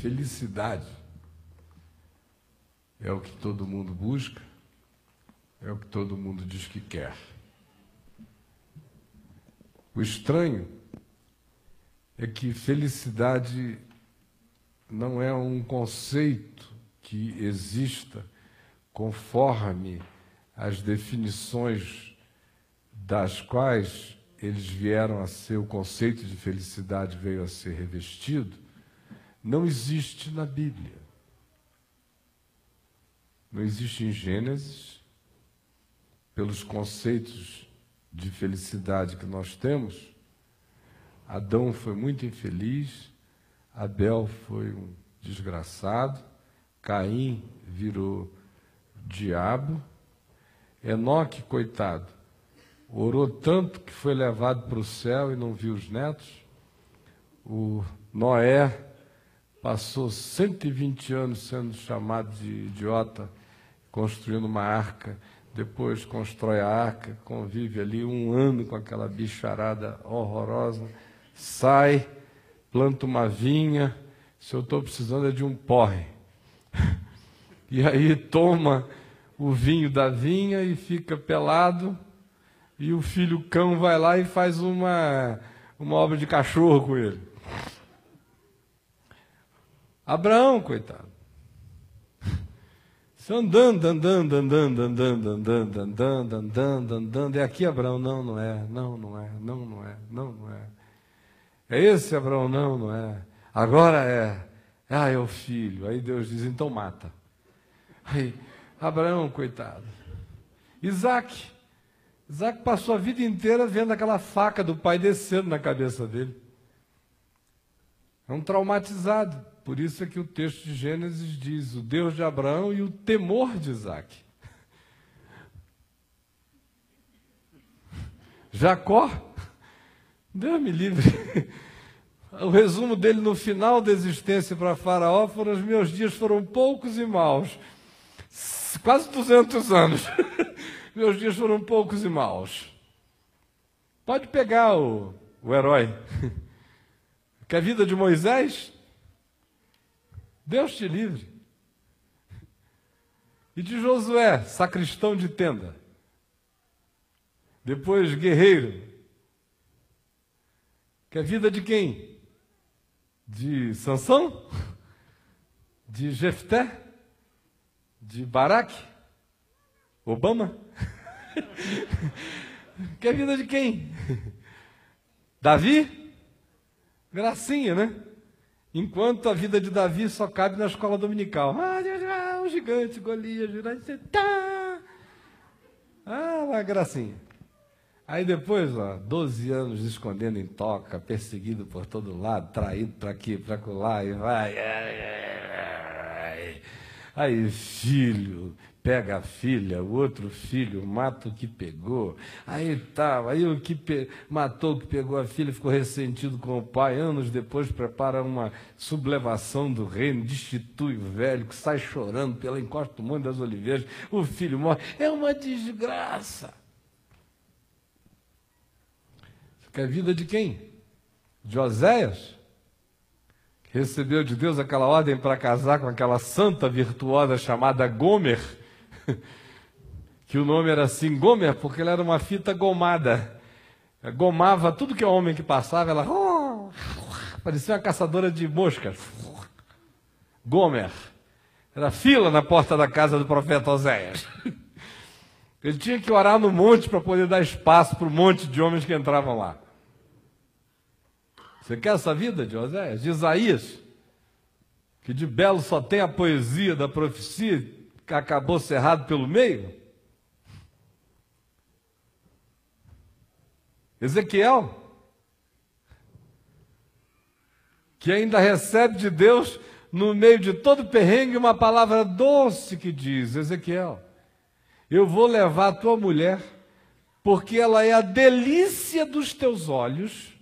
Felicidade é o que todo mundo busca, é o que todo mundo diz que quer. O estranho é que felicidade não é um conceito que exista conforme as definições das quais eles vieram a ser, o conceito de felicidade veio a ser revestido, não existe na Bíblia. Não existe em Gênesis, pelos conceitos de felicidade que nós temos. Adão foi muito infeliz, Abel foi um desgraçado, Caim virou diabo, Enoque, coitado, orou tanto que foi levado para o céu e não viu os netos. O Noé passou 120 anos sendo chamado de idiota, construindo uma arca, depois constrói a arca, convive ali 1 ano com aquela bicharada horrorosa, sai, planta uma vinha, se eu estou precisando é de um porre. E aí toma o vinho da vinha e fica pelado, e o filho cão vai lá e faz uma obra de cachorro com ele. Abraão, coitado. Andando. É aqui, Abraão? Não é. É esse, Abraão? Não é. Agora é. É o filho. Aí Deus diz, então mata. Aí, Abraão, coitado. Isaac passou a vida inteira vendo aquela faca do pai descendo na cabeça dele. É um traumatizado. Por isso é que o texto de Gênesis diz o Deus de Abraão e o temor de Isaac. Jacó, Deus me livre. O resumo dele no final da existência para Faraó foram: os meus dias foram poucos e maus. Quase 200 anos. Meus dias foram poucos e maus. Pode pegar o herói. Que a vida de Moisés, Deus te livre. E de Josué, sacristão de tenda. Depois, guerreiro. Que a vida de quem? De Sansão? De Jefté? De Baraque? Obama? Que a vida de quem? Davi? Gracinha, né? Enquanto a vida de Davi só cabe na escola dominical. O gigante, Golias, uma gracinha. Aí depois, 12 anos escondendo em toca, perseguido por todo lado, traído para aqui, para lá, e vai. Aí filho pega a filha, o outro filho mata o que pegou. Aí o que matou o que pegou a filha ficou ressentido com o pai. Anos depois prepara uma sublevação do reino, destitui o velho, que sai chorando pela encosta do Monte das Oliveiras. O filho morre. É uma desgraça. Que é a vida de quem? De Oséias, que recebeu de Deus aquela ordem para casar com aquela santa virtuosa chamada Gomer, que o nome era assim, Gomer, porque ela era uma fita gomada. Gomava tudo que é homem que passava, ela parecia uma caçadora de moscas. Gomer. Era fila na porta da casa do profeta Oséias. Ele tinha que orar no monte para poder dar espaço para o monte de homens que entravam lá. Você quer essa vida de Oséias? De Isaías, que de belo só tem a poesia da profecia, que acabou cerrado pelo meio? Ezequiel, que ainda recebe de Deus, no meio de todo perrengue, uma palavra doce que diz: Ezequiel, eu vou levar a tua mulher, porque ela é a delícia dos teus olhos,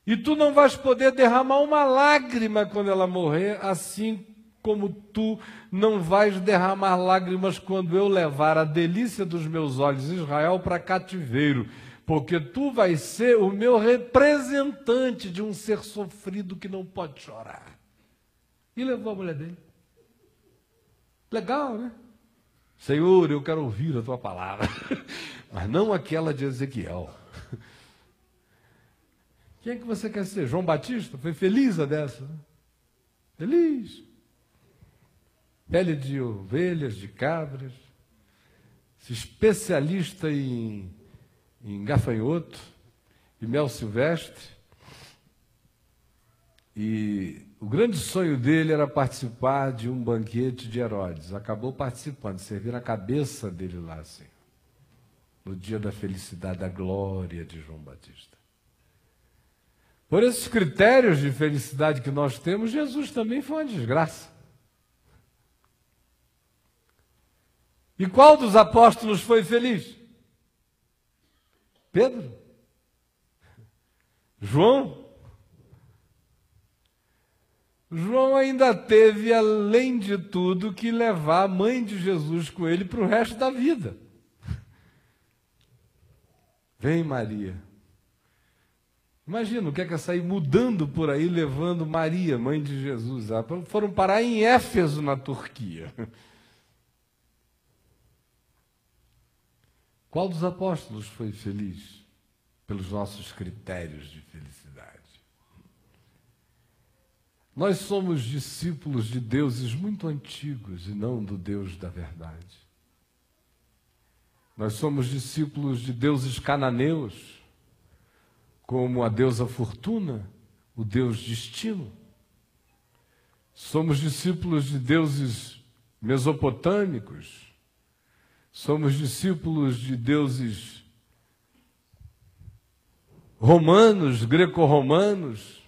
e tu não vais poder derramar uma lágrima quando ela morrer, assim como tu não vais derramar lágrimas quando eu levar a delícia dos meus olhos, Israel, para cativeiro, porque tu vais ser o meu representante de um ser sofrido que não pode chorar. E levou a mulher dele. Legal, né? Senhor, eu quero ouvir a tua palavra, mas não aquela de Ezequiel. Quem é que você quer ser? João Batista? Foi feliz a dessa, né? Feliz. Pele de ovelhas, de cabras, especialista em gafanhoto e mel silvestre. E o grande sonho dele era participar de um banquete de Herodes. Acabou participando, servir a cabeça dele lá, assim, no dia da felicidade, da glória de João Batista. Por esses critérios de felicidade que nós temos, Jesus também foi uma desgraça. E qual dos apóstolos foi feliz? Pedro? João? João ainda teve, além de tudo, que levar a mãe de Jesus com ele para o resto da vida. Vem, Maria. Imagina o que é sair mudando por aí, levando Maria, mãe de Jesus. Foram parar em Éfeso, na Turquia. Qual dos apóstolos foi feliz pelos nossos critérios de felicidade? Nós somos discípulos de deuses muito antigos e não do Deus da verdade. Nós somos discípulos de deuses cananeus, como a deusa Fortuna, o deus destino. Somos discípulos de deuses mesopotâmicos. Somos discípulos de deuses romanos, greco-romanos.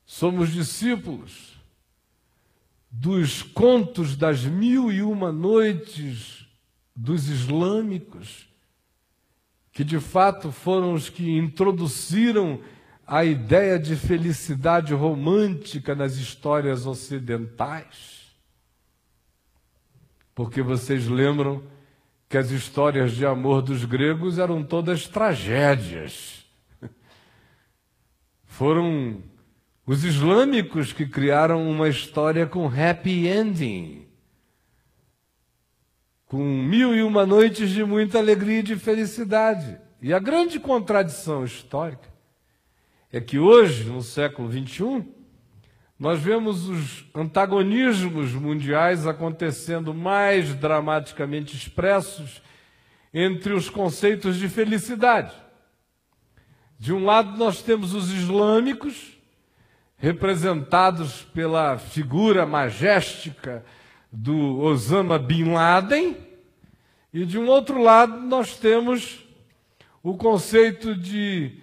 Somos discípulos dos contos das 1001 noites dos islâmicos, que de fato foram os que introduziram a ideia de felicidade romântica nas histórias ocidentais. Porque vocês lembram que as histórias de amor dos gregos eram todas tragédias. Foram os islâmicos que criaram uma história com happy ending, com 1001 noites de muita alegria e de felicidade. E a grande contradição histórica é que hoje, no século XXI, nós vemos os antagonismos mundiais acontecendo mais dramaticamente expressos entre os conceitos de felicidade. De um lado, nós temos os islâmicos, representados pela figura magéstica do Osama Bin Laden, e de um outro lado nós temos o conceito de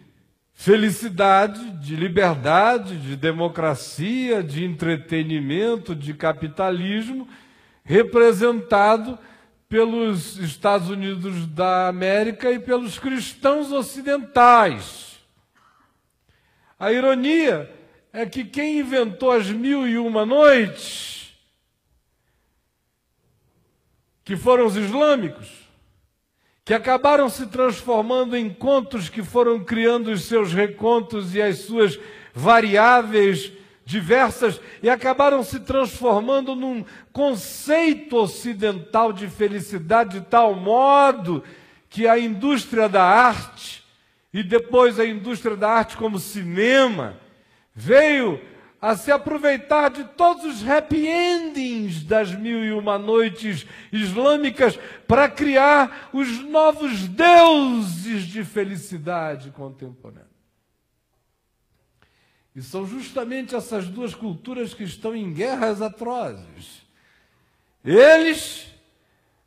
felicidade, de liberdade, de democracia, de entretenimento, de capitalismo, representado pelos Estados Unidos da América e pelos cristãos ocidentais. A ironia é que quem inventou as 1001 noites, que foram os islâmicos, que acabaram se transformando em contos que foram criando os seus recontos e as suas variáveis diversas e acabaram se transformando num conceito ocidental de felicidade de tal modo que a indústria da arte e depois a indústria da arte como cinema veio a se aproveitar de todos os happy endings das 1001 noites islâmicas para criar os novos deuses de felicidade contemporânea. E são justamente essas duas culturas que estão em guerras atrozes. Eles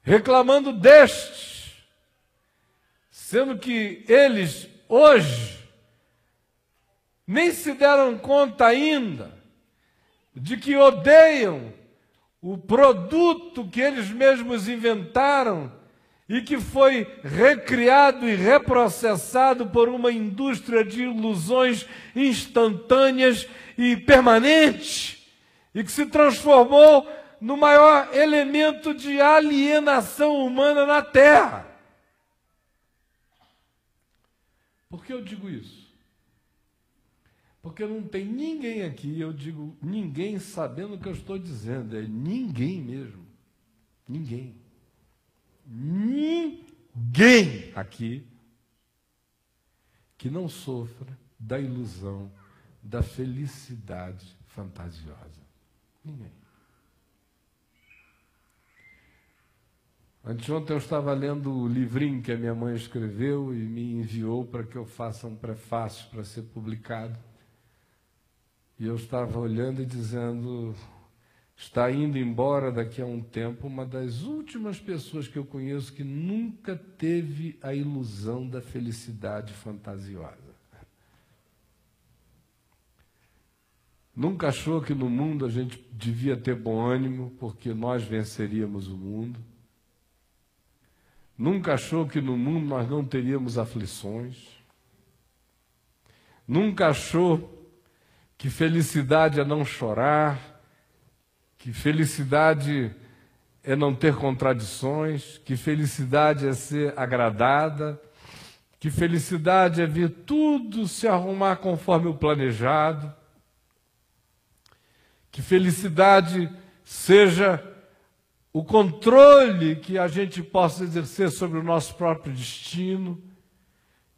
reclamando destes, sendo que eles hoje nem se deram conta ainda de que odeiam o produto que eles mesmos inventaram e que foi recriado e reprocessado por uma indústria de ilusões instantâneas e permanentes, e que se transformou no maior elemento de alienação humana na Terra. Por que eu digo isso? Porque não tem ninguém aqui, eu digo ninguém sabendo o que eu estou dizendo, é ninguém mesmo. Ninguém. Ninguém aqui que não sofra da ilusão da felicidade fantasiosa. Ninguém. Anteontem eu estava lendo o livrinho que a minha mãe escreveu e me enviou para que eu faça um prefácio para ser publicado. E eu estava olhando e dizendo, está indo embora daqui a um tempo uma das últimas pessoas que eu conheço que nunca teve a ilusão da felicidade fantasiosa. Nunca achou que no mundo a gente devia ter bom ânimo porque nós venceríamos o mundo. Nunca achou que no mundo nós não teríamos aflições. Nunca achou que felicidade é não chorar, que felicidade é não ter contradições, que felicidade é ser agradada, que felicidade é ver tudo se arrumar conforme o planejado, que felicidade seja o controle que a gente possa exercer sobre o nosso próprio destino,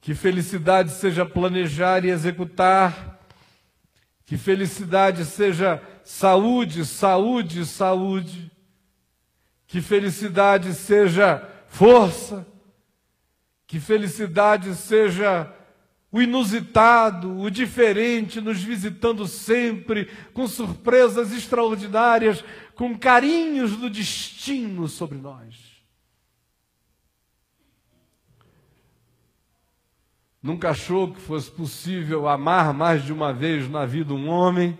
que felicidade seja planejar e executar, que felicidade seja saúde, saúde, saúde, que felicidade seja força, que felicidade seja o inusitado, o diferente, nos visitando sempre, com surpresas extraordinárias, com carinhos do destino sobre nós. Nunca achou que fosse possível amar mais de uma vez na vida um homem.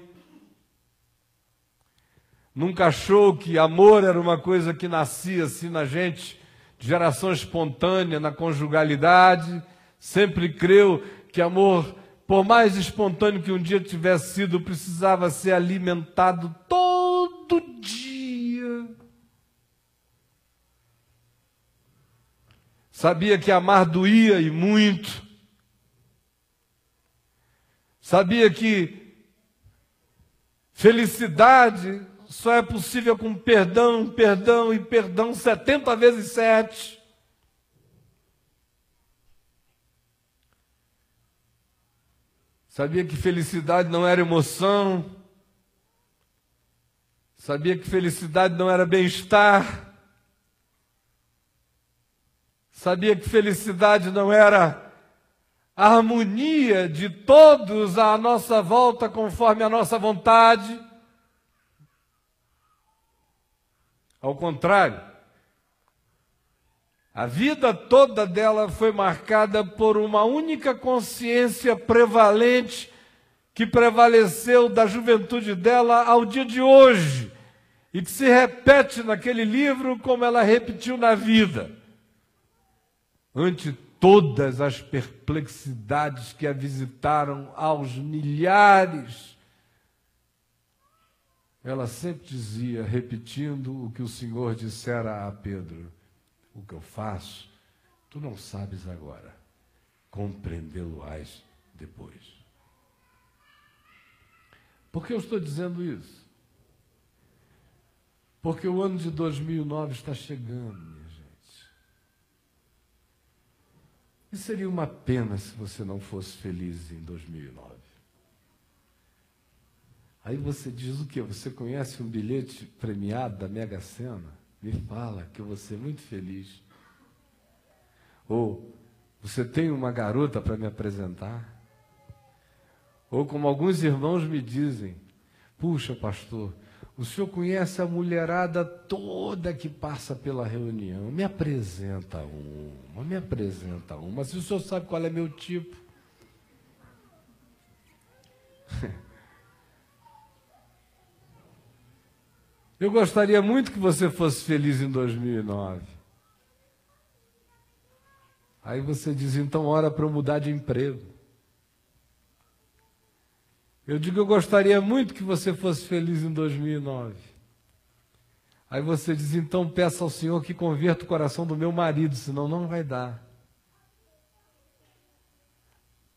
Nunca achou que amor era uma coisa que nascia assim na gente, de geração espontânea, na conjugalidade. Sempre creu que amor, por mais espontâneo que um dia tivesse sido, precisava ser alimentado todo dia. Sabia que amar doía e muito. Sabia que felicidade só é possível com perdão, perdão e perdão 70 vezes 7. Sabia que felicidade não era emoção. Sabia que felicidade não era bem-estar. Sabia que felicidade não era a harmonia de todos à nossa volta conforme a nossa vontade. Ao contrário, a vida toda dela foi marcada por uma única consciência prevalente que prevaleceu da juventude dela ao dia de hoje e que se repete naquele livro como ela repetiu na vida. Ante todas as perplexidades que a visitaram aos milhares, ela sempre dizia, repetindo o que o Senhor dissera a Pedro: o que eu faço, tu não sabes agora, compreendê-lo-ás depois. Por que eu estou dizendo isso? Porque o ano de 2009 está chegando, minha gente. E seria uma pena se você não fosse feliz em 2009. Aí você diz o quê? Você conhece um bilhete premiado da Mega Sena? Me fala que eu vou ser muito feliz. Ou você tem uma garota para me apresentar? Ou como alguns irmãos me dizem: puxa, pastor, o senhor conhece a mulherada toda que passa pela reunião. Me apresenta uma, me apresenta uma. Se o senhor sabe qual é meu tipo. Eu gostaria muito que você fosse feliz em 2009. Aí você diz, então ora para eu mudar de emprego. Eu digo, eu gostaria muito que você fosse feliz em 2009. Aí você diz, então peça ao Senhor que converta o coração do meu marido, senão não vai dar.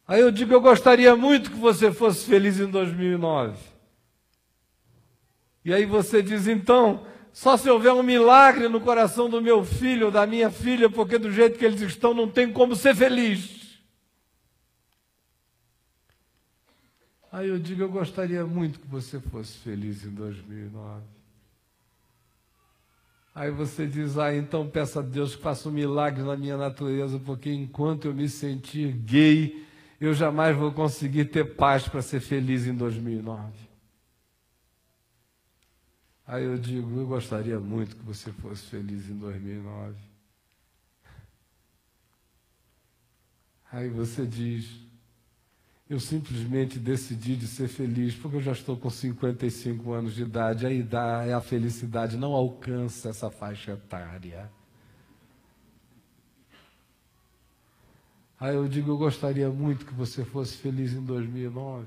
Aí eu digo, eu gostaria muito que você fosse feliz em 2009. E aí você diz, então, só se houver um milagre no coração do meu filho ou da minha filha, porque do jeito que eles estão não tem como ser feliz. Aí eu digo, eu gostaria muito que você fosse feliz em 2009. Aí você diz, então peça a Deus que faça um milagre na minha natureza, porque enquanto eu me sentir gay, eu jamais vou conseguir ter paz para ser feliz em 2009. Aí eu digo, eu gostaria muito que você fosse feliz em 2009. Aí você diz, eu simplesmente decidi de ser feliz, porque eu já estou com 55 anos de idade, a felicidade não alcança essa faixa etária. Aí eu digo, eu gostaria muito que você fosse feliz em 2009.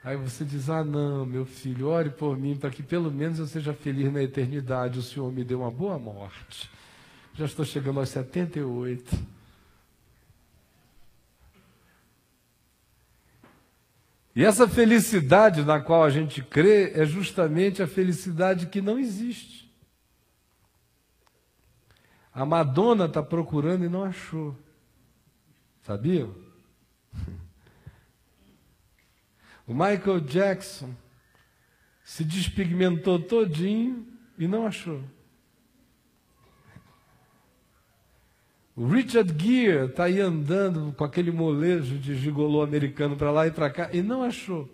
Aí você diz, não, meu filho, ore por mim para que pelo menos eu seja feliz na eternidade. O Senhor me deu uma boa morte. Já estou chegando aos 78. E essa felicidade na qual a gente crê é justamente a felicidade que não existe. A Madonna está procurando e não achou. Sabia? O Michael Jackson se despigmentou todinho e não achou. O Richard Gere está aí andando com aquele molejo de gigolô americano para lá e para cá e não achou.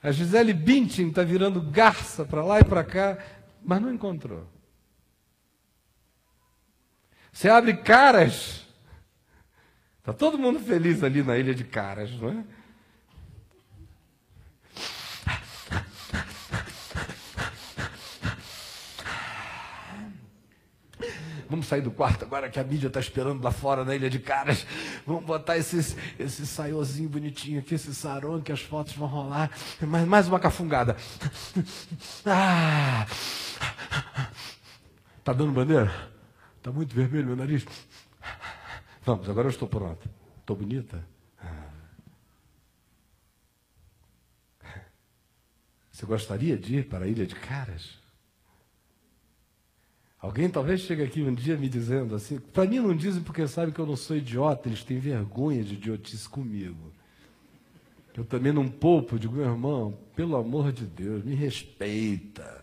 A Gisele Bündchen está virando garça para lá e para cá, mas não encontrou. Você abre Caras, está todo mundo feliz ali na ilha de Caras, não é? Vamos sair do quarto agora que a mídia está esperando lá fora na ilha de Caras. Vamos botar esse saiozinho bonitinho aqui, esse sarong, que as fotos vão rolar. Mais uma cafungada. Tá dando bandeira? Tá muito vermelho meu nariz. Vamos, agora eu estou pronta. Estou bonita? Você gostaria de ir para a ilha de Caras? Alguém talvez chegue aqui um dia me dizendo assim, para mim não dizem porque sabem que eu não sou idiota, eles têm vergonha de idiotice comigo. Eu também não poupo, digo, meu irmão, pelo amor de Deus, me respeita.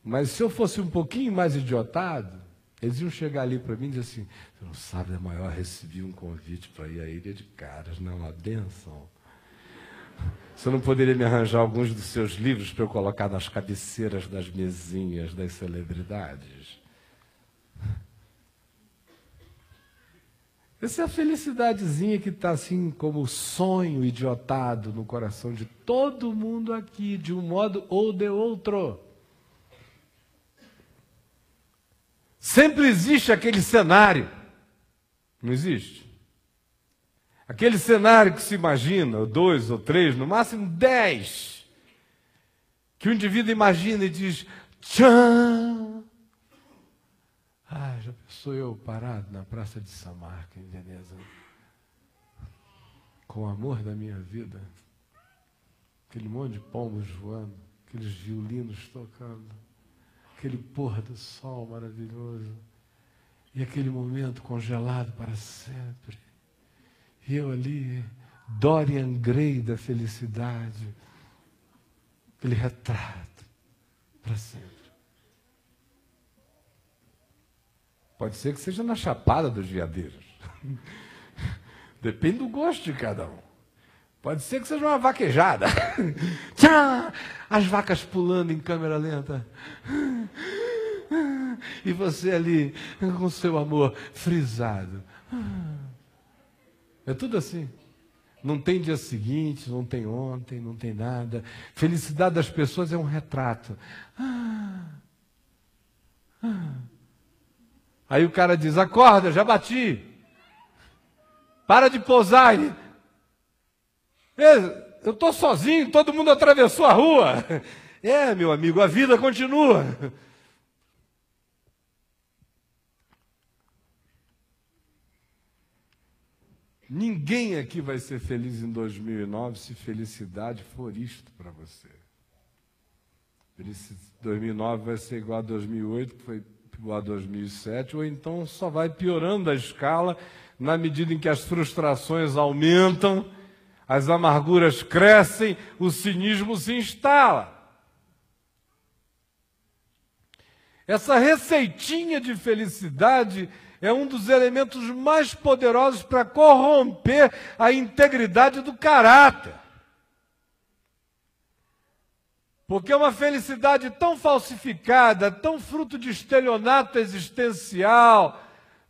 Mas se eu fosse um pouquinho mais idiotado, eles iam chegar ali para mim e dizer assim, você não sabe, é maior, recebi um convite para ir à ilha de Caras, não é uma bênção. Você não poderia me arranjar alguns dos seus livros para eu colocar nas cabeceiras das mesinhas das celebridades? Essa é a felicidadezinha que está assim como sonho idiotado no coração de todo mundo aqui, de um modo ou de outro. Sempre existe aquele cenário, não existe? Aquele cenário que se imagina, 2 ou 3, no máximo 10, que o indivíduo imagina e diz, tchan! Já pensou eu parado na Praça de Samarca, em Veneza, com o amor da minha vida, aquele monte de pombos voando, aqueles violinos tocando, aquele pôr do sol maravilhoso, e aquele momento congelado para sempre. E eu ali, Dorian Gray da felicidade, aquele retrato para sempre. Pode ser que seja na Chapada dos Veadeiros. Depende do gosto de cada um. Pode ser que seja uma vaquejada. Tchá! As vacas pulando em câmera lenta. E você ali, com seu amor frisado. É tudo assim. Não tem dia seguinte, não tem ontem, não tem nada. Felicidade das pessoas é um retrato. Aí o cara diz, acorda, já bati. Para de pousar. Eu estou sozinho, todo mundo atravessou a rua. Meu amigo, a vida continua. Ninguém aqui vai ser feliz em 2009 se felicidade for isto para você. 2009 vai ser igual a 2008, que foi igual a 2007, ou então só vai piorando a escala na medida em que as frustrações aumentam, as amarguras crescem, o cinismo se instala. Essa receitinha de felicidade é um dos elementos mais poderosos para corromper a integridade do caráter. Porque uma felicidade tão falsificada, tão fruto de estelionato existencial,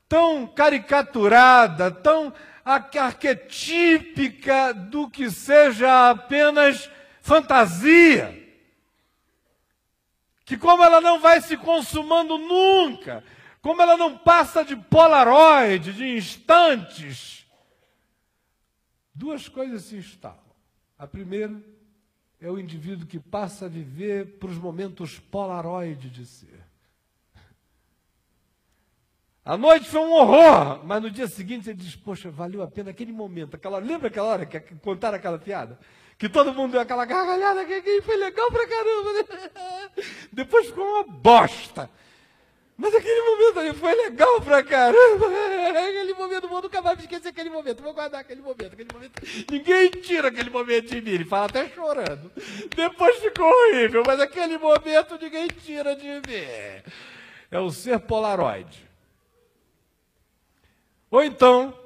tão caricaturada, tão arquetípica do que seja apenas fantasia, que como ela não vai se consumando nunca, como ela não passa de polaroid, de instantes, duas coisas se instalam. A primeira é o indivíduo que passa a viver para os momentos polaroid de ser. A noite foi um horror, mas no dia seguinte ele diz, poxa, valeu a pena aquele momento, lembra aquela hora que contaram aquela piada? Que todo mundo deu aquela gargalhada, que foi legal pra caramba, né? Depois ficou uma bosta. Mas aquele momento ali foi legal pra caramba. Aquele momento, vou nunca mais esquecer aquele momento. Vou guardar aquele momento. Ninguém tira aquele momento de mim. Ele fala até chorando. Depois ficou horrível, mas aquele momento ninguém tira de mim. É o ser polaroid. Ou então,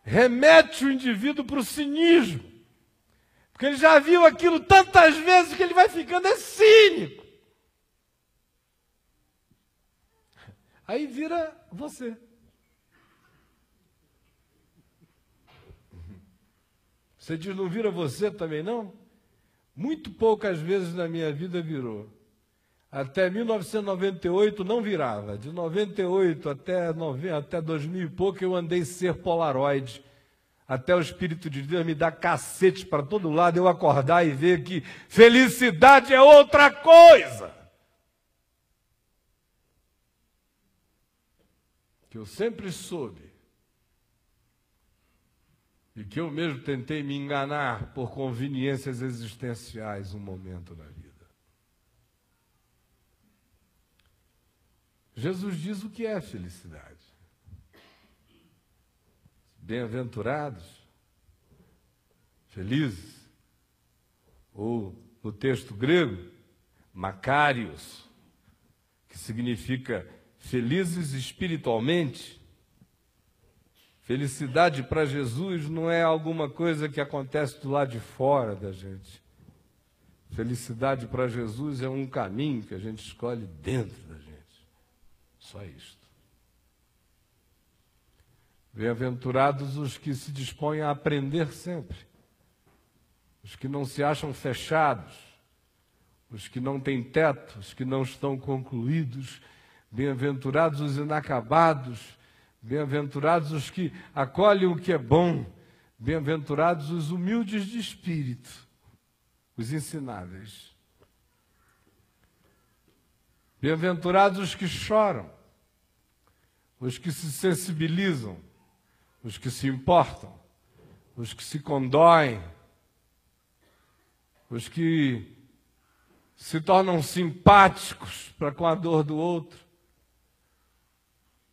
remete o indivíduo para o cinismo. Porque ele já viu aquilo tantas vezes que ele vai ficando cínico. Aí vira você. Você diz, não vira você também não? Muito poucas vezes na minha vida virou. Até 1998 não virava. De 98 até 2000 e pouco eu andei ser polaroid. Até o Espírito de Deus me dá cacete para todo lado, eu acordar e ver que felicidade é outra coisa. Que eu sempre soube, e que eu mesmo tentei me enganar por conveniências existenciais um momento da vida. Jesus diz o que é felicidade. Bem-aventurados, felizes, ou no texto grego, macários, que significa felizes espiritualmente. Felicidade para Jesus não é alguma coisa que acontece do lado de fora da gente. Felicidade para Jesus é um caminho que a gente escolhe dentro da gente. Só isto. Bem-aventurados os que se dispõem a aprender sempre, os que não se acham fechados, os que não têm teto, os que não estão concluídos. Bem-aventurados os inacabados, bem-aventurados os que acolhem o que é bom, bem-aventurados os humildes de espírito, os ensináveis. Bem-aventurados os que choram, os que se sensibilizam, os que se importam, os que se condoem, os que se tornam simpáticos para com a dor do outro.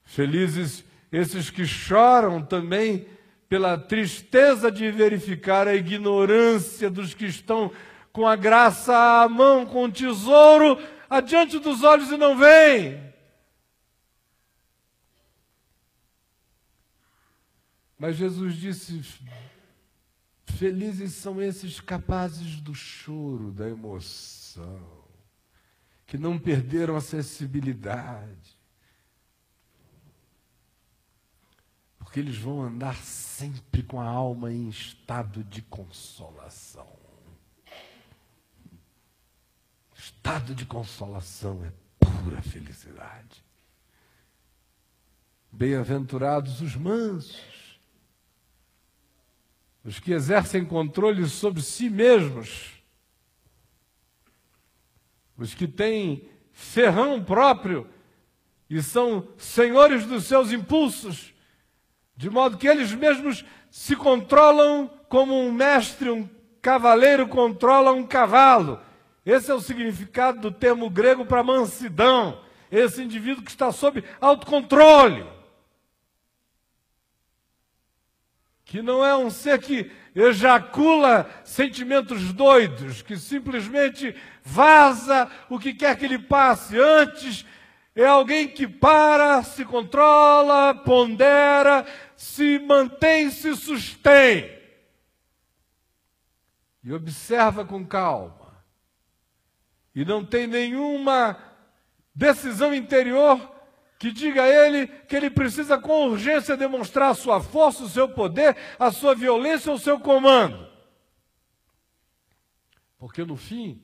Felizes esses que choram também pela tristeza de verificar a ignorância dos que estão com a graça à mão, com o tesouro adiante dos olhos e não veem. Mas Jesus disse, felizes são esses capazes do choro, da emoção, que não perderam a sensibilidade, porque eles vão andar sempre com a alma em estado de consolação. Estado de consolação é pura felicidade. Bem-aventurados os mansos, os que exercem controle sobre si mesmos, os que têm ferrão próprio e são senhores dos seus impulsos. de modo que eles mesmos se controlam como um mestre, um cavaleiro controla um cavalo. Esse é o significado do termo grego para mansidão. Esse indivíduo que está sob autocontrole. Que não é um ser que ejacula sentimentos doidos, que simplesmente vaza o que quer que lhe passe. Antes, é alguém que para, se controla, pondera, se mantém, se sustém. E observa com calma. E não tem nenhuma decisão interior que diga a ele que ele precisa com urgência demonstrar a sua força, o seu poder, a sua violência, o seu comando. Porque no fim,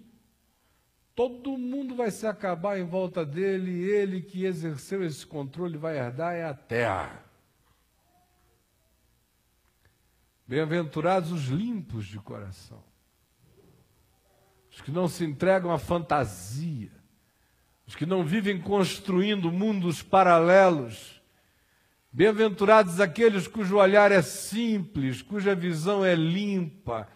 todo mundo vai se acabar em volta dele e ele que exerceu esse controle vai herdar é a terra. Bem-aventurados os limpos de coração, os que não se entregam à fantasia, os que não vivem construindo mundos paralelos. Bem-aventurados aqueles cujo olhar é simples, cuja visão é limpa,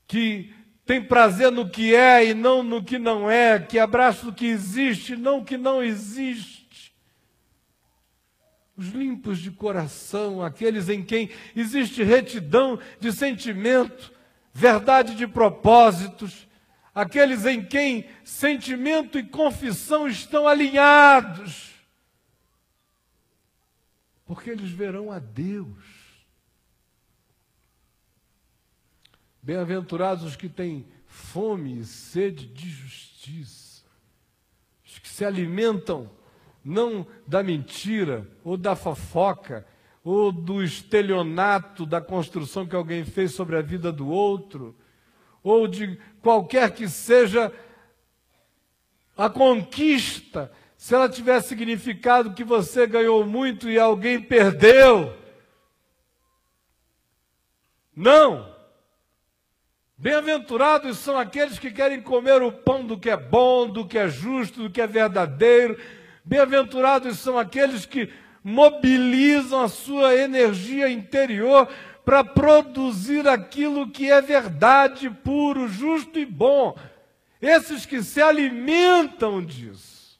que tem prazer no que é e não no que não é, que abraça o que existe e não o que não existe. Os limpos de coração, aqueles em quem existe retidão de sentimento, verdade de propósitos, aqueles em quem sentimento e confissão estão alinhados, porque eles verão a Deus. Bem-aventurados os que têm fome e sede de justiça, os que se alimentam não da mentira, ou da fofoca, ou do estelionato da construção que alguém fez sobre a vida do outro, ou de qualquer que seja a conquista, se ela tiver significado que você ganhou muito e alguém perdeu. Não! Bem-aventurados são aqueles que querem comer o pão do que é bom, do que é justo, do que é verdadeiro. Bem-aventurados são aqueles que mobilizam a sua energia interior para produzir aquilo que é verdade, puro, justo e bom. Esses que se alimentam disso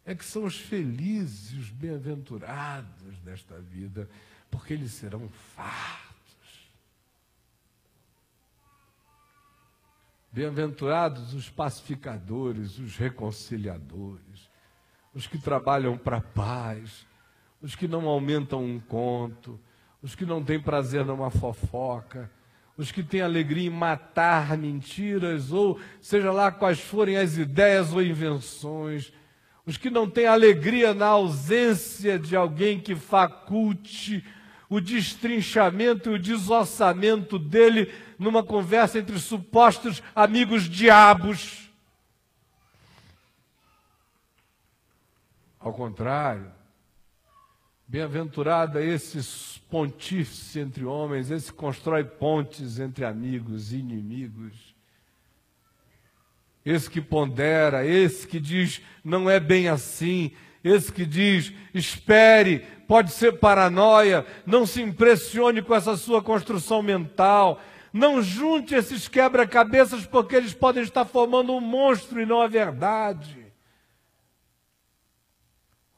é que são os felizes e os bem-aventurados desta vida, porque eles serão fartos. Bem-aventurados os pacificadores, os reconciliadores, os que trabalham para a paz, os que não aumentam um conto, os que não têm prazer numa fofoca, os que têm alegria em matar mentiras, ou seja lá quais forem as ideias ou invenções, os que não têm alegria na ausência de alguém que faculte o destrinchamento e o desossamento dele numa conversa entre supostos amigos diabos. Ao contrário, bem-aventurado é esse pontífice entre homens, esse que constrói pontes entre amigos e inimigos, esse que pondera, esse que diz não é bem assim, esse que diz espere, pode ser paranoia, não se impressione com essa sua construção mental, não junte esses quebra-cabeças porque eles podem estar formando um monstro e não a verdade.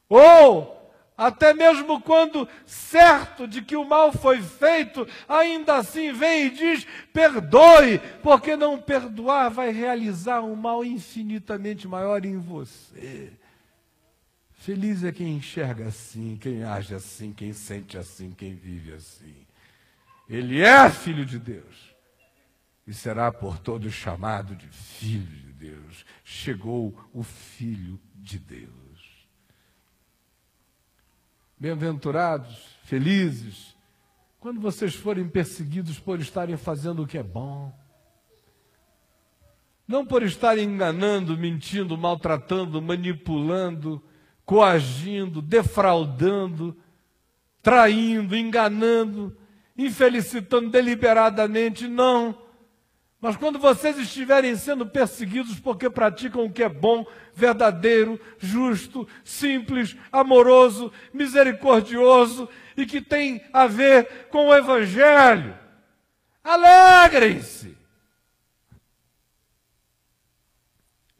Ou até mesmo quando certo de que o mal foi feito, ainda assim vem e diz, perdoe, porque não perdoar vai realizar um mal infinitamente maior em você. Feliz é quem enxerga assim, quem age assim, quem sente assim, quem vive assim. Ele é filho de Deus e será por todos chamado de filho de Deus. Chegou o Filho de Deus. Bem-aventurados, felizes, quando vocês forem perseguidos por estarem fazendo o que é bom. Não por estarem enganando, mentindo, maltratando, manipulando, coagindo, defraudando, traindo, enganando, infelicitando deliberadamente, não. Mas quando vocês estiverem sendo perseguidos porque praticam o que é bom, verdadeiro, justo, simples, amoroso, misericordioso e que tem a ver com o Evangelho, alegrem-se.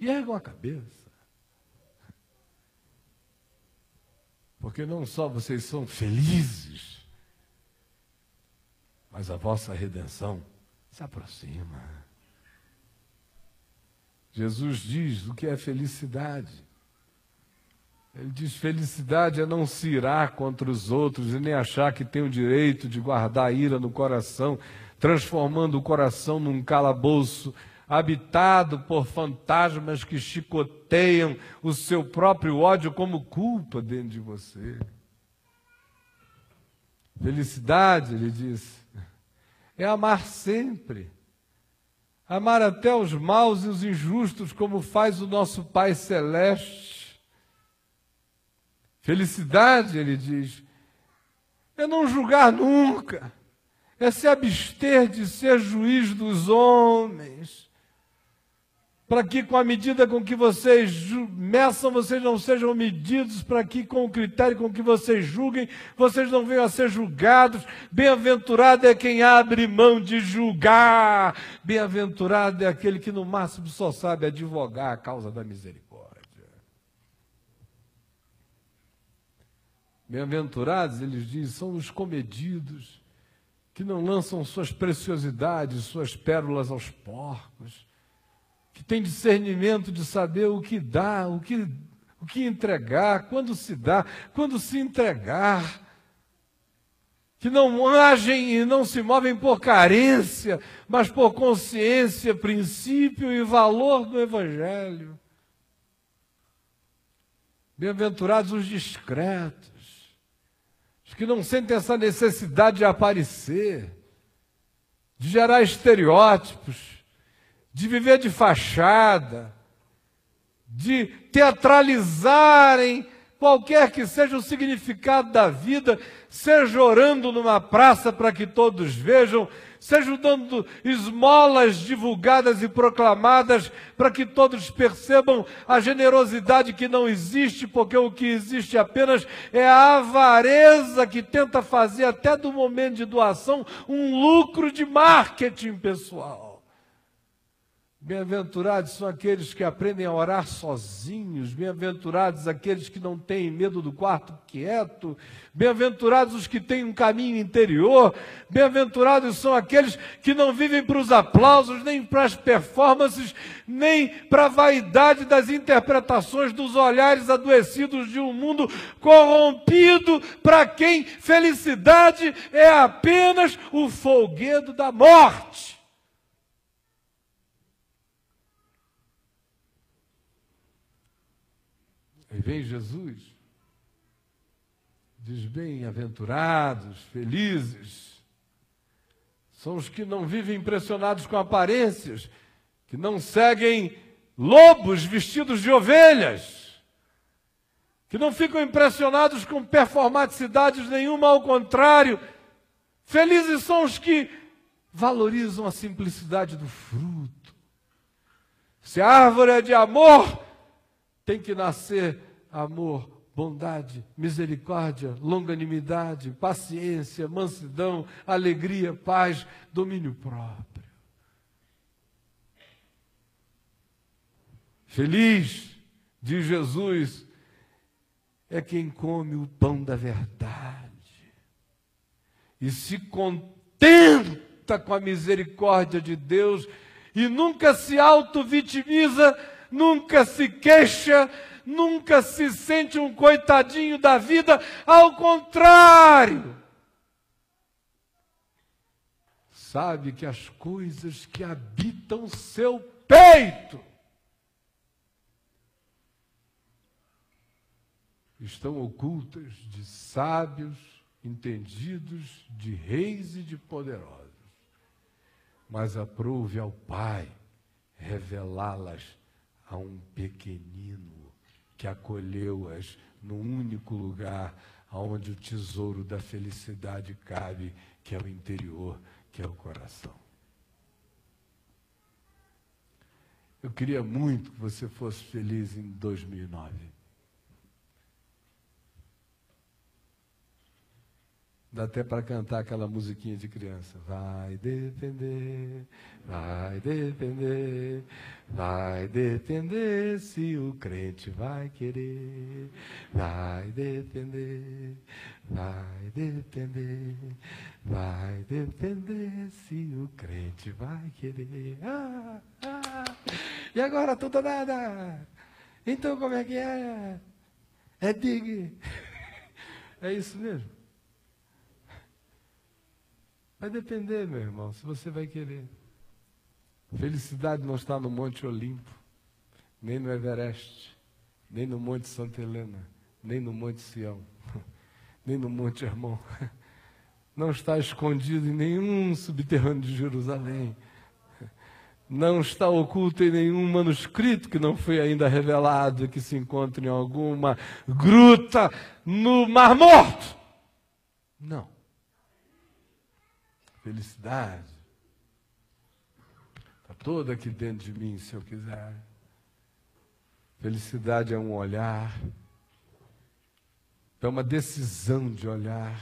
E ergam a cabeça. Porque não só vocês são felizes, mas a vossa redenção se aproxima. Jesus diz o que é felicidade. Ele diz: felicidade é não se irar contra os outros e nem achar que tem o direito de guardar a ira no coração, transformando o coração num calabouço habitado por fantasmas que chicoteiam o seu próprio ódio como culpa dentro de você. Felicidade, ele diz, é amar sempre, amar até os maus e os injustos, como faz o nosso Pai Celeste. Felicidade, ele diz, é não julgar nunca, é se abster de ser juiz dos homens, para que com a medida com que vocês meçam, vocês não sejam medidos, para que com o critério com que vocês julguem, vocês não venham a ser julgados. Bem-aventurado é quem abre mão de julgar. Bem-aventurado é aquele que no máximo só sabe advogar a causa da misericórdia. Bem-aventurados, eles dizem, são os comedidos, que não lançam suas preciosidades, suas pérolas aos porcos, que tem discernimento de saber o que dá, o que entregar, quando se dá, quando se entregar, que não agem e não se movem por carência, mas por consciência, princípio e valor do Evangelho. Bem-aventurados os discretos, os que não sentem essa necessidade de aparecer, de gerar estereótipos, de viver de fachada, de teatralizarem qualquer que seja o significado da vida, seja orando numa praça para que todos vejam, seja dando esmolas divulgadas e proclamadas para que todos percebam a generosidade que não existe, porque o que existe apenas é a avareza que tenta fazer até do momento de doação um lucro de marketing pessoal. Bem-aventurados são aqueles que aprendem a orar sozinhos, bem-aventurados aqueles que não têm medo do quarto quieto, bem-aventurados os que têm um caminho interior, bem-aventurados são aqueles que não vivem para os aplausos, nem para as performances, nem para a vaidade das interpretações dos olhares adoecidos de um mundo corrompido, para quem felicidade é apenas o folguedo da morte. Aí vem Jesus, diz: bem-aventurados, felizes, são os que não vivem impressionados com aparências, que não seguem lobos vestidos de ovelhas, que não ficam impressionados com performaticidades nenhuma, ao contrário, felizes são os que valorizam a simplicidade do fruto. Se a árvore é de amor, tem que nascer amor, bondade, misericórdia, longanimidade, paciência, mansidão, alegria, paz, domínio próprio. Feliz, diz Jesus, é quem come o pão da verdade e se contenta com a misericórdia de Deus e nunca se auto-vitimiza, nunca se queixa, nunca se sente um coitadinho da vida, ao contrário. Sabe que as coisas que habitam seu peito estão ocultas de sábios, entendidos, de reis e de poderosos. Mas aprouve ao Pai revelá-las a um pequenino que acolheu-as no único lugar onde o tesouro da felicidade cabe, que é o interior, que é o coração. Eu queria muito que você fosse feliz em 2009. Dá até para cantar aquela musiquinha de criança. Vai depender se o crente vai querer. Vai depender se o crente vai querer. E agora tudo ou nada. Então como é que é? É big. É isso mesmo. Vai depender, meu irmão, se você vai querer. Felicidade não está no Monte Olimpo, nem no Everest, nem no Monte Santa Helena, nem no Monte Sião, nem no Monte Hermon. Não está escondido em nenhum subterrâneo de Jerusalém. Não está oculto em nenhum manuscrito que não foi ainda revelado, que se encontra em alguma gruta no Mar Morto. Não. Felicidade está toda aqui dentro de mim, se eu quiser. Felicidade é um olhar, é uma decisão de olhar,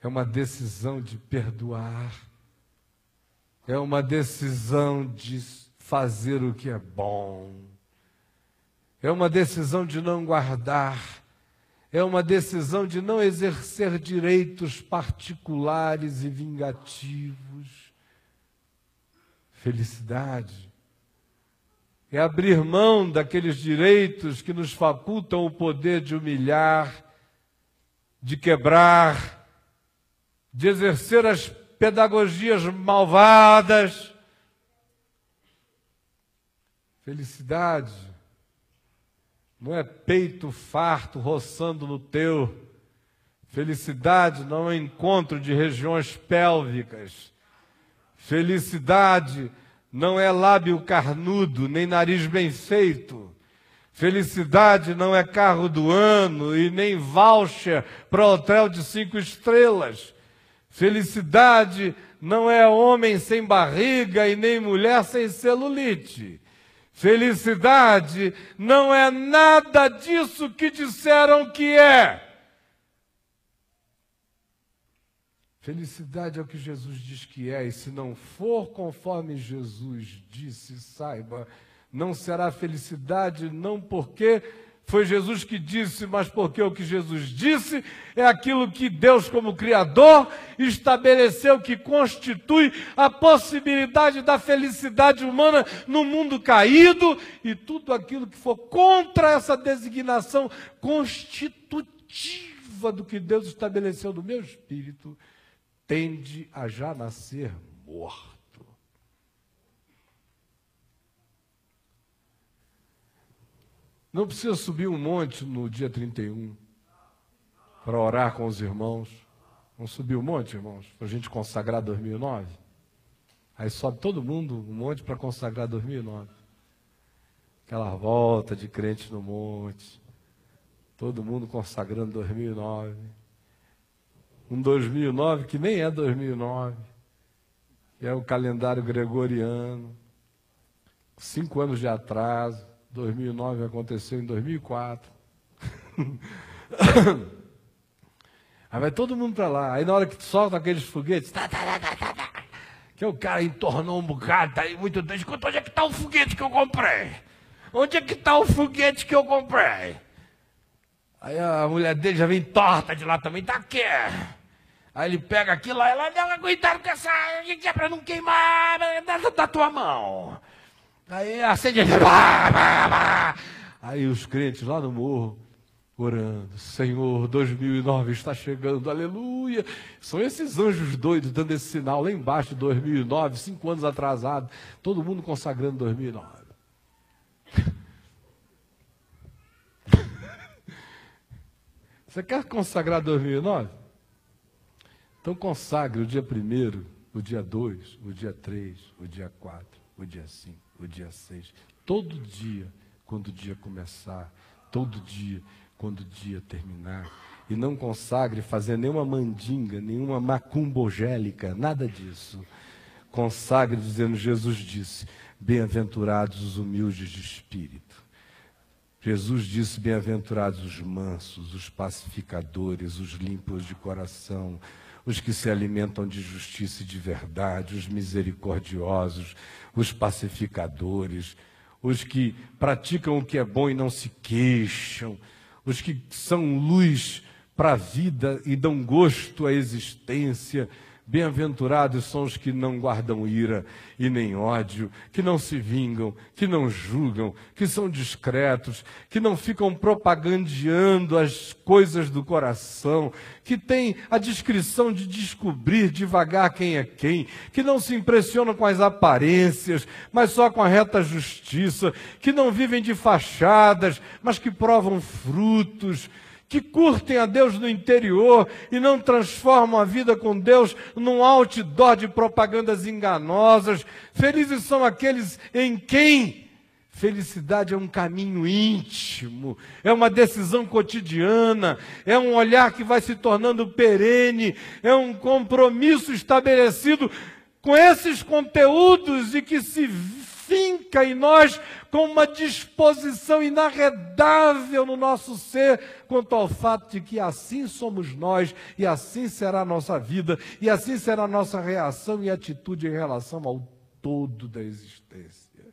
é uma decisão de perdoar, é uma decisão de fazer o que é bom, é uma decisão de não guardar, é uma decisão de não exercer direitos particulares e vingativos. Felicidade é abrir mão daqueles direitos que nos facultam o poder de humilhar, de quebrar, de exercer as pedagogias malvadas. Felicidade não é peito farto roçando no teu. Felicidade não é encontro de regiões pélvicas. Felicidade não é lábio carnudo, nem nariz bem feito. Felicidade não é carro do ano e nem voucher para hotel de 5 estrelas. Felicidade não é homem sem barriga e nem mulher sem celulite. Felicidade não é nada disso que disseram que é. Felicidade é o que Jesus diz que é, e se não for conforme Jesus disse, saiba, não será felicidade, não porque foi Jesus que disse, mas porque o que Jesus disse é aquilo que Deus, como Criador, estabeleceu que constitui a possibilidade da felicidade humana no mundo caído, e tudo aquilo que for contra essa designação constitutiva do que Deus estabeleceu no meu espírito, tende a já nascer morto. Não precisa subir um monte no dia 31 para orar com os irmãos. Vamos subir um monte, irmãos, para a gente consagrar 2009? Aí sobe todo mundo um monte para consagrar 2009. Aquela volta de crente no monte. Todo mundo consagrando 2009. Um 2009 que nem é 2009. Que é o calendário gregoriano. 5 anos de atraso. 2009 aconteceu em 2004. Aí vai todo mundo para lá. Aí na hora que solta aqueles foguetes, que o cara entornou um bocado, tá aí muito doido. Escuta, onde é que está o foguete que eu comprei? Onde é que está o foguete que eu comprei? Aí a mulher dele já vem torta de lá também, tá aqui. Aí ele pega aquilo, aí ela dá cuidado com essa, que é para não queimar da tua mão. Aí acende, aí os crentes lá no morro, orando, Senhor, 2009 está chegando, aleluia. São esses anjos doidos dando esse sinal lá embaixo de 2009, 5 anos atrasado, todo mundo consagrando 2009. Você quer consagrar 2009? Então consagre o dia 1º, o dia 2, o dia 3, o dia 4, o dia 5. O dia 6, todo dia, quando o dia começar, todo dia, quando o dia terminar, e não consagre fazer nenhuma mandinga, nenhuma macumbogélica, nada disso. Consagre dizendo, Jesus disse, Bem-aventurados os humildes de espírito. Jesus disse, bem-aventurados os mansos, os pacificadores, os limpos de coração, os que se alimentam de justiça e de verdade, os misericordiosos, os pacificadores, os que praticam o que é bom e não se queixam, os que são luz para a vida e dão gosto à existência. Bem-aventurados são os que não guardam ira e nem ódio, que não se vingam, que não julgam, que são discretos, que não ficam propagandeando as coisas do coração, que têm a discrição de descobrir devagar quem é quem, que não se impressionam com as aparências, mas só com a reta justiça, que não vivem de fachadas, mas que provam frutos, que curtem a Deus no interior e não transformam a vida com Deus num outdoor de propagandas enganosas. Felizes são aqueles em quem felicidade é um caminho íntimo, é uma decisão cotidiana, é um olhar que vai se tornando perene, é um compromisso estabelecido com esses conteúdos e que se finca em nós com uma disposição inarredável no nosso ser quanto ao fato de que assim somos nós e assim será a nossa vida e assim será a nossa reação e atitude em relação ao todo da existência.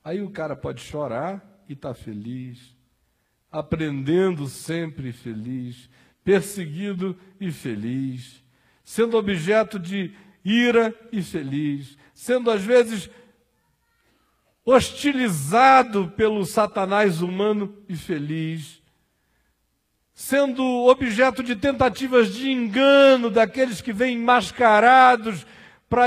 Aí o cara pode chorar e estar feliz, aprendendo sempre feliz, perseguido e feliz, sendo objeto de ira e feliz, sendo às vezes hostilizado pelo Satanás humano e feliz, sendo objeto de tentativas de engano daqueles que vêm mascarados para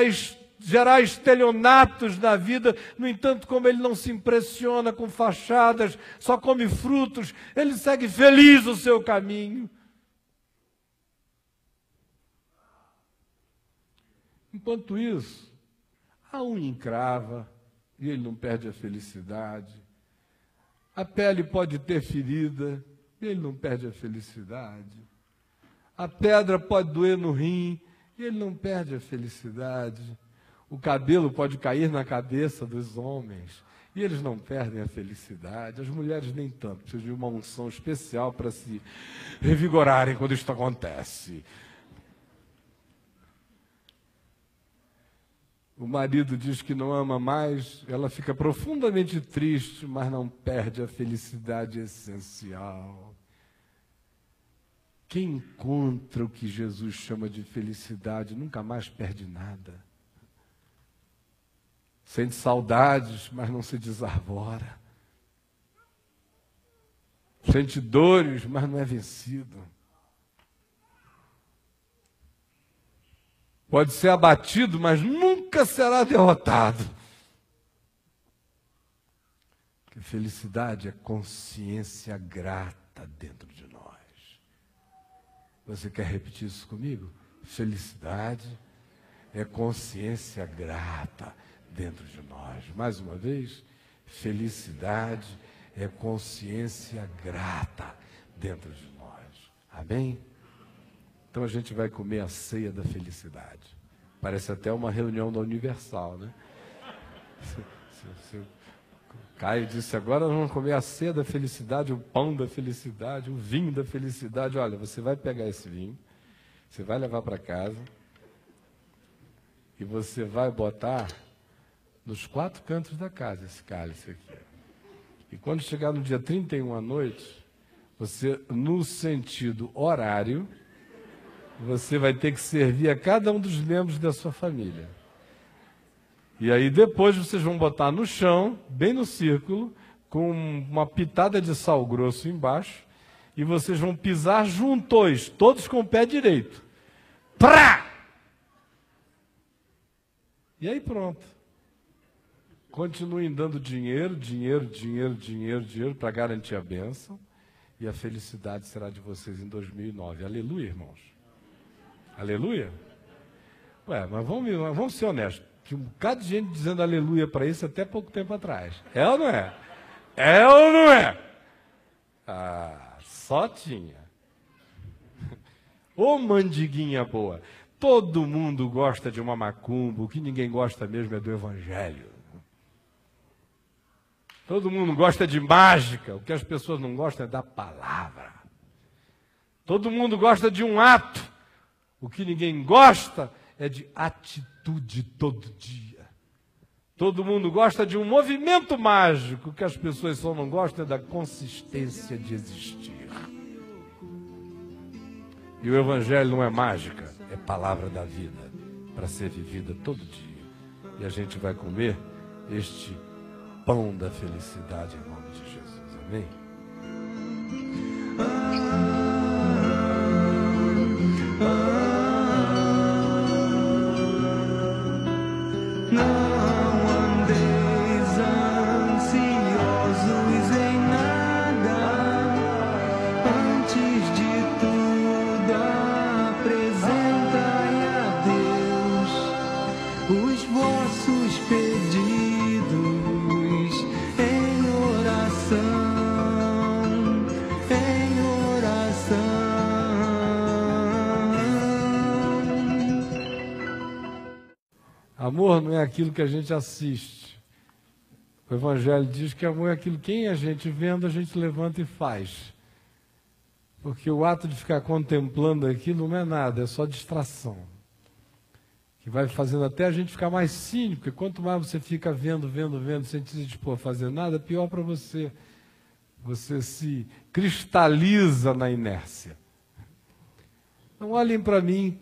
gerar estelionatos na vida. No entanto, como ele não se impressiona com fachadas, só come frutos, ele segue feliz o seu caminho. Enquanto isso, a unha encrava e ele não perde a felicidade. A pele pode ter ferida e ele não perde a felicidade. A pedra pode doer no rim e ele não perde a felicidade. O cabelo pode cair na cabeça dos homens e eles não perdem a felicidade. As mulheres nem tanto, precisam de uma unção especial para se revigorarem quando isto acontece. O marido diz que não ama mais, ela fica profundamente triste, mas não perde a felicidade essencial. Quem encontra o que Jesus chama de felicidade nunca mais perde nada. Sente saudades, mas não se desarvora. Sente dores, mas não é vencido. Pode ser abatido, mas nunca será derrotado. Porque felicidade é consciência grata dentro de nós. Você quer repetir isso comigo? Felicidade é consciência grata dentro de nós. Mais uma vez, felicidade é consciência grata dentro de nós. Amém? Então a gente vai comer a ceia da felicidade. Parece até uma reunião da Universal, né? Caio disse, agora nós vamos comer a ceia da felicidade, o pão da felicidade, o vinho da felicidade. Olha, você vai pegar esse vinho, você vai levar para casa e você vai botar nos 4 cantos da casa esse cálice aqui. E quando chegar no dia 31 à noite, você, no sentido horário, você vai ter que servir a cada um dos membros da sua família. E aí depois vocês vão botar no chão, bem no círculo, com uma pitada de sal grosso embaixo, e vocês vão pisar juntos, todos com o pé direito. Prá! E aí pronto. Continuem dando dinheiro para garantir a bênção, e a felicidade será de vocês em 2009. Aleluia, irmãos. Aleluia? Ué, mas vamos ser honestos. Tinha um bocado de gente dizendo aleluia para isso até pouco tempo atrás. É ou não é? É ou não é? Ah, só tinha. Ô mandiguinha boa. Todo mundo gosta de uma macumba, o que ninguém gosta mesmo é do Evangelho. Todo mundo gosta de mágica, o que as pessoas não gostam é da palavra. Todo mundo gosta de um ato, o que ninguém gosta é de atitude todo dia. Todo mundo gosta de um movimento mágico, o que as pessoas só não gostam é da consistência de existir. E o Evangelho não é mágica, é palavra da vida, para ser vivida todo dia. E a gente vai comer este pão da felicidade em nome de Jesus. Amém? Amor não é aquilo que a gente assiste. O Evangelho diz que amor é aquilo que a gente vendo, a gente levanta e faz. Porque o ato de ficar contemplando aquilo não é nada, é só distração. Que vai fazendo até a gente ficar mais cínico, porque quanto mais você fica vendo, sem se dispor a fazer nada, pior para você. Você se cristaliza na inércia. Então olhem para mim.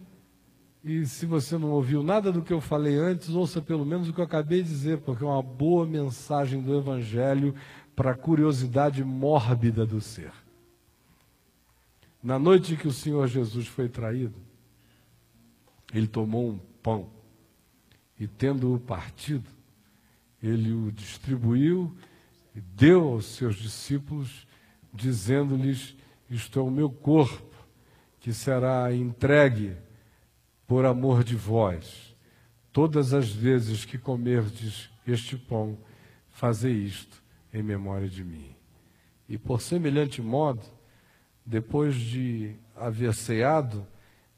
E se você não ouviu nada do que eu falei antes, ouça pelo menos o que eu acabei de dizer, porque é uma boa mensagem do Evangelho para a curiosidade mórbida do ser. Na noite que o Senhor Jesus foi traído, ele tomou um pão e, tendo-o partido, ele o distribuiu e deu aos seus discípulos, dizendo-lhes: isto é o meu corpo, que será entregue por amor de vós. Todas as vezes que comerdes este pão, fazei isto em memória de mim. E por semelhante modo, depois de haver ceado,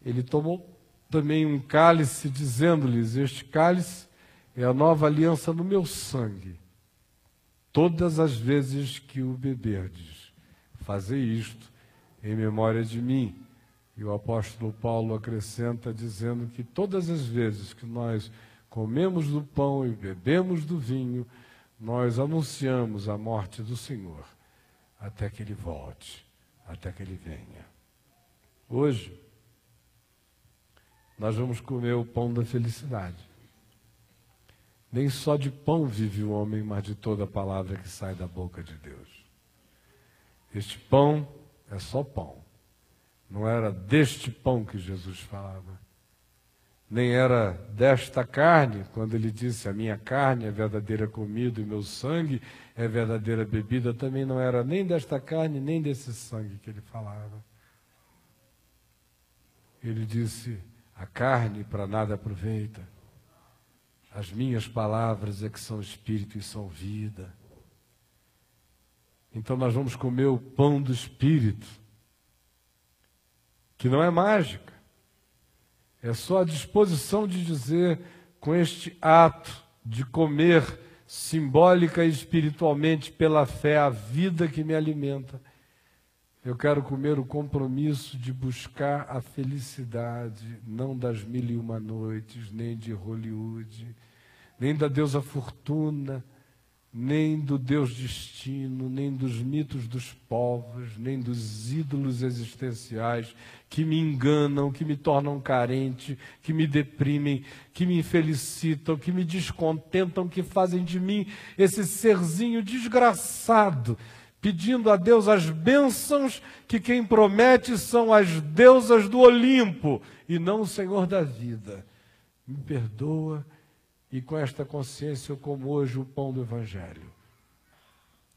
ele tomou também um cálice, dizendo-lhes: este cálice é a nova aliança no meu sangue. Todas as vezes que o beberdes, fazei isto em memória de mim. E o apóstolo Paulo acrescenta dizendo que todas as vezes que nós comemos do pão e bebemos do vinho, nós anunciamos a morte do Senhor, até que Ele volte, até que Ele venha. Hoje, nós vamos comer o pão da felicidade. Nem só de pão vive o homem, mas de toda a palavra que sai da boca de Deus. Este pão é só pão. Não era deste pão que Jesus falava. Nem era desta carne, quando ele disse: a minha carne é verdadeira comida e meu sangue é verdadeira bebida. Também não era nem desta carne, nem desse sangue que ele falava. Ele disse: a carne para nada aproveita. As minhas palavras é que são espírito e são vida. Então nós vamos comer o pão do Espírito, que não é mágica, é só a disposição de dizer, com este ato de comer simbólica e espiritualmente pela fé a vida que me alimenta, eu quero comer o compromisso de buscar a felicidade, não das 1001 noites, nem de Hollywood, nem da deusa Fortuna, nem do Deus Destino, nem dos mitos dos povos, nem dos ídolos existenciais que me enganam, que me tornam carente, que me deprimem, que me infelicitam, que me descontentam, que fazem de mim esse serzinho desgraçado, pedindo a Deus as bênçãos que quem promete são as deusas do Olimpo e não o Senhor da vida. Me perdoa. E com esta consciência eu como hoje o pão do Evangelho.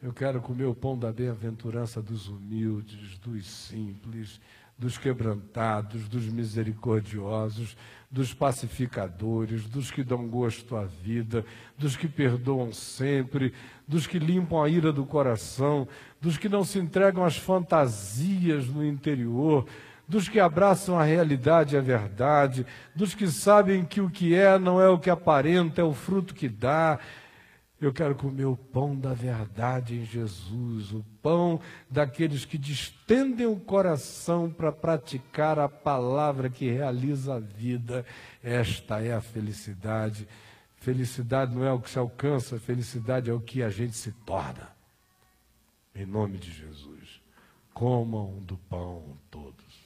Eu quero comer o pão da bem-aventurança dos humildes, dos simples, dos quebrantados, dos misericordiosos, dos pacificadores, dos que dão gosto à vida, dos que perdoam sempre, dos que limpam a ira do coração, dos que não se entregam às fantasias no interior, dos que abraçam a realidade e a verdade, dos que sabem que o que é não é o que aparenta, é o fruto que dá. Eu quero comer o pão da verdade em Jesus, o pão daqueles que distendem o coração para praticar a palavra que realiza a vida. Esta é a felicidade. Felicidade não é o que se alcança, felicidade é o que a gente se torna. Em nome de Jesus, comam do pão todos.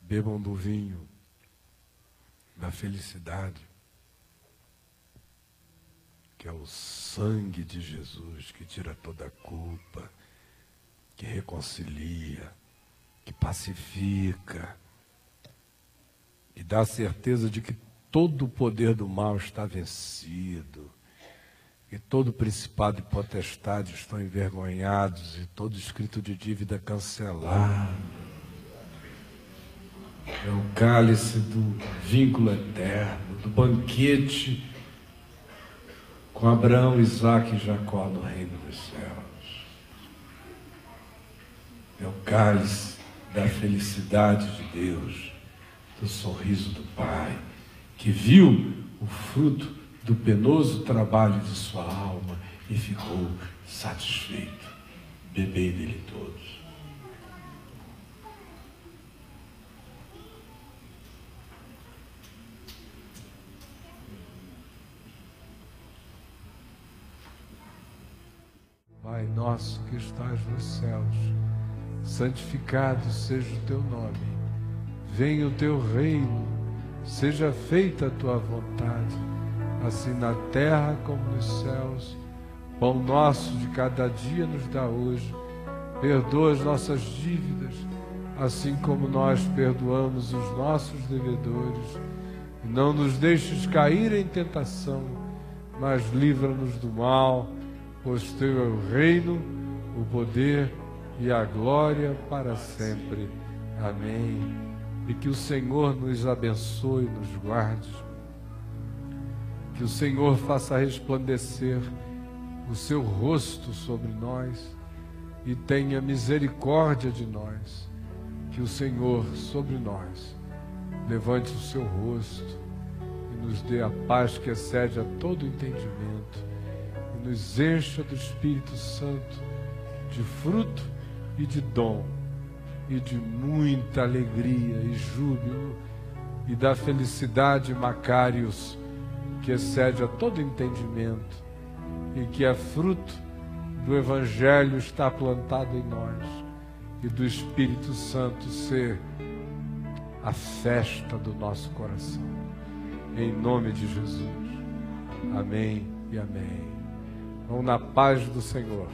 Bebam do vinho da felicidade, que é o sangue de Jesus, que tira toda a culpa, que reconcilia, que pacifica, e dá a certeza de que todo o poder do mal está vencido, que todo principado e potestade estão envergonhados e todo escrito de dívida cancelado. É o cálice do vínculo eterno, do banquete com Abraão, Isaque e Jacó no reino dos céus. É o cálice da felicidade de Deus, do sorriso do Pai, que viu o fruto do penoso trabalho de sua alma e ficou satisfeito. Bebei dele todos. Pai nosso que estás nos céus, santificado seja o teu nome. Venha o teu reino, seja feita a tua vontade, assim na terra como nos céus. Pão nosso de cada dia nos dá hoje. Perdoa as nossas dívidas, assim como nós perdoamos os nossos devedores. E não nos deixes cair em tentação, mas livra-nos do mal, pois teu é o reino, o poder e a glória para sempre. Amém. E que o Senhor nos abençoe e nos guarde. Que o Senhor faça resplandecer o seu rosto sobre nós e tenha misericórdia de nós. Que o Senhor sobre nós levante o seu rosto e nos dê a paz que excede a todo entendimento. Nos encha do Espírito Santo, de fruto e de dom, e de muita alegria e júbilo, e da felicidade Macários, que excede a todo entendimento, e que é fruto do Evangelho estar plantado em nós, e do Espírito Santo ser a festa do nosso coração. Em nome de Jesus. Amém e amém. Vão na paz do Senhor.